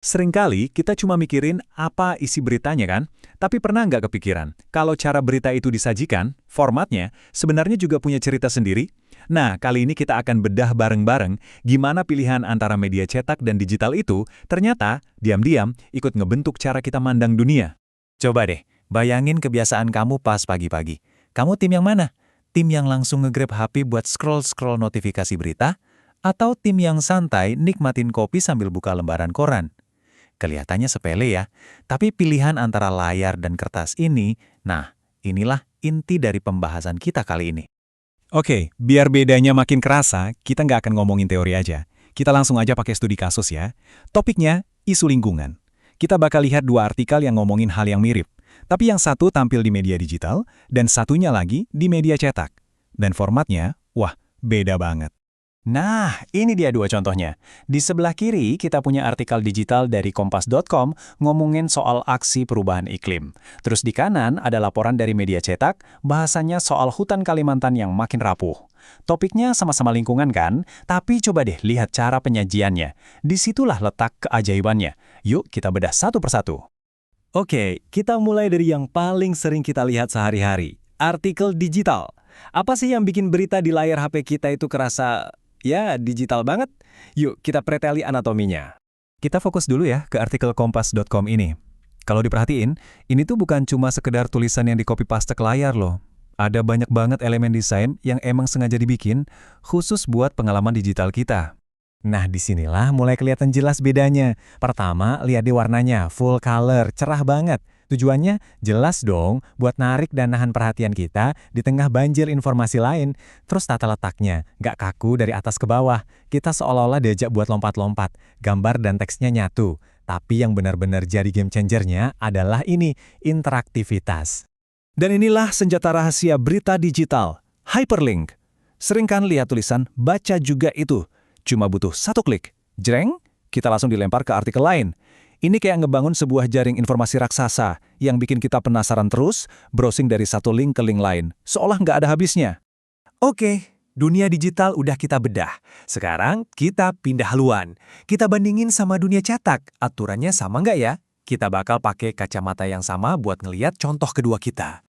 Seringkali kita cuma mikirin apa isi beritanya kan, tapi pernah nggak kepikiran kalau cara berita itu disajikan, formatnya sebenarnya juga punya cerita sendiri? Nah, kali ini kita akan bedah bareng-bareng gimana pilihan antara media cetak dan digital itu ternyata diam-diam ikut ngebentuk cara kita mandang dunia. Coba deh, bayangin kebiasaan kamu pas pagi-pagi. Kamu tim yang mana? Tim yang langsung nge-grab HP buat scroll-scroll notifikasi berita? Atau tim yang santai nikmatin kopi sambil buka lembaran koran? Kelihatannya sepele ya, tapi pilihan antara layar dan kertas ini, nah, inilah inti dari pembahasan kita kali ini. Oke, biar bedanya makin kerasa, kita nggak akan ngomongin teori aja. Kita langsung aja pakai studi kasus ya. Topiknya, isu lingkungan. Kita bakal lihat dua artikel yang ngomongin hal yang mirip, tapi yang satu tampil di media digital, dan satunya lagi di media cetak. Dan formatnya, wah, beda banget. Nah, ini dia dua contohnya. Di sebelah kiri, kita punya artikel digital dari kompas.com ngomongin soal aksi perubahan iklim. Terus di kanan ada laporan dari media cetak, bahasanya soal hutan Kalimantan yang makin rapuh. Topiknya sama-sama lingkungan kan? Tapi coba deh lihat cara penyajiannya. Disitulah letak keajaibannya. Yuk kita bedah satu persatu. Oke, kita mulai dari yang paling sering kita lihat sehari-hari. Artikel digital. Apa sih yang bikin berita di layar HP kita itu kerasa ya, digital banget? Yuk, kita preteli anatominya. Kita fokus dulu ya ke artikel kompas.com ini. Kalau diperhatiin, ini tuh bukan cuma sekedar tulisan yang di-copy-paste ke layar loh. Ada banyak banget elemen desain yang emang sengaja dibikin khusus buat pengalaman digital kita. Nah, disinilah mulai kelihatan jelas bedanya. Pertama, lihat di warnanya, full color, cerah banget. Tujuannya jelas dong buat narik dan nahan perhatian kita di tengah banjir informasi lain. Terus tata letaknya, nggak kaku dari atas ke bawah. Kita seolah-olah diajak buat lompat-lompat. Gambar dan teksnya nyatu. Tapi yang benar-benar jadi game changernya adalah ini, interaktivitas. Dan inilah senjata rahasia berita digital, hyperlink. Sering kan lihat tulisan, baca juga itu. Cuma butuh satu klik. Jreng, kita langsung dilempar ke artikel lain. Ini kayak ngebangun sebuah jaring informasi raksasa yang bikin kita penasaran terus, browsing dari satu link ke link lain, seolah nggak ada habisnya. Oke, dunia digital udah kita bedah. Sekarang kita pindah haluan. Kita bandingin sama dunia cetak. Aturannya sama nggak ya? Kita bakal pakai kacamata yang sama buat ngeliat contoh kedua kita.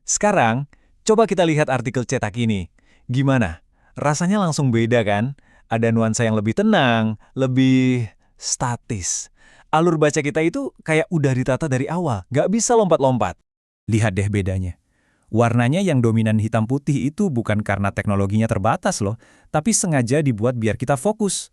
Sekarang, coba kita lihat artikel cetak ini. Gimana? Rasanya langsung beda kan? Ada nuansa yang lebih tenang, lebih statis. Alur baca kita itu kayak udah ditata dari awal, nggak bisa lompat-lompat. Lihat deh bedanya. Warnanya yang dominan hitam putih itu bukan karena teknologinya terbatas loh, tapi sengaja dibuat biar kita fokus.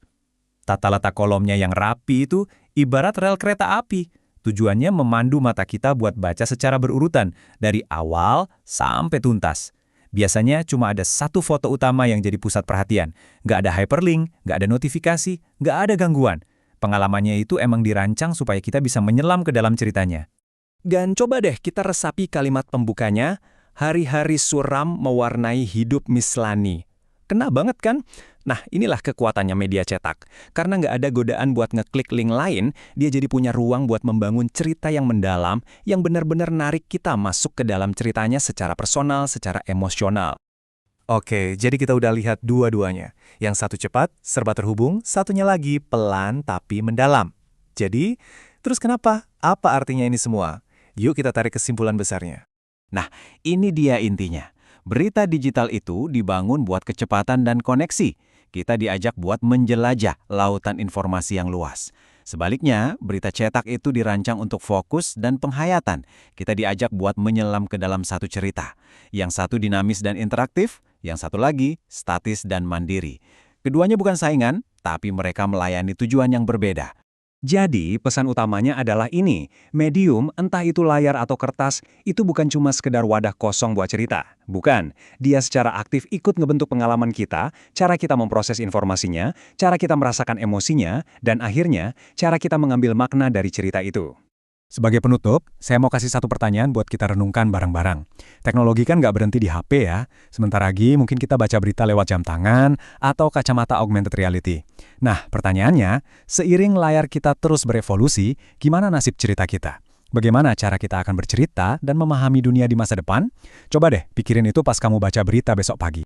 Tata letak kolomnya yang rapi itu ibarat rel kereta api. Tujuannya memandu mata kita buat baca secara berurutan, dari awal sampai tuntas. Biasanya cuma ada satu foto utama yang jadi pusat perhatian. Nggak ada hyperlink, nggak ada notifikasi, nggak ada gangguan. Pengalamannya itu emang dirancang supaya kita bisa menyelam ke dalam ceritanya. Dan coba deh kita resapi kalimat pembukanya, hari-hari suram mewarnai hidup Miss Lani. Kena banget kan? Nah, inilah kekuatannya media cetak. Karena nggak ada godaan buat ngeklik link lain, dia jadi punya ruang buat membangun cerita yang mendalam, yang benar-benar narik kita masuk ke dalam ceritanya secara personal, secara emosional. Oke, jadi kita udah lihat dua-duanya. Yang satu cepat, serba terhubung, satunya lagi pelan tapi mendalam. Jadi, terus kenapa? Apa artinya ini semua? Yuk kita tarik kesimpulan besarnya. Nah, ini dia intinya. Berita digital itu dibangun buat kecepatan dan koneksi. Kita diajak buat menjelajah lautan informasi yang luas. Sebaliknya, berita cetak itu dirancang untuk fokus dan penghayatan. Kita diajak buat menyelam ke dalam satu cerita. Yang satu dinamis dan interaktif, yang satu lagi statis dan mandiri. Keduanya bukan saingan, tapi mereka melayani tujuan yang berbeda. Jadi, pesan utamanya adalah ini, medium, entah itu layar atau kertas, itu bukan cuma sekedar wadah kosong buat cerita. Bukan, dia secara aktif ikut ngebentuk pengalaman kita, cara kita memproses informasinya, cara kita merasakan emosinya, dan akhirnya, cara kita mengambil makna dari cerita itu. Sebagai penutup, saya mau kasih satu pertanyaan buat kita renungkan bareng-bareng. Teknologi kan nggak berhenti di HP ya. Sebentar lagi mungkin kita baca berita lewat jam tangan atau kacamata augmented reality. Nah, pertanyaannya, seiring layar kita terus berevolusi, gimana nasib cerita kita? Bagaimana cara kita akan bercerita dan memahami dunia di masa depan? Coba deh pikirin itu pas kamu baca berita besok pagi.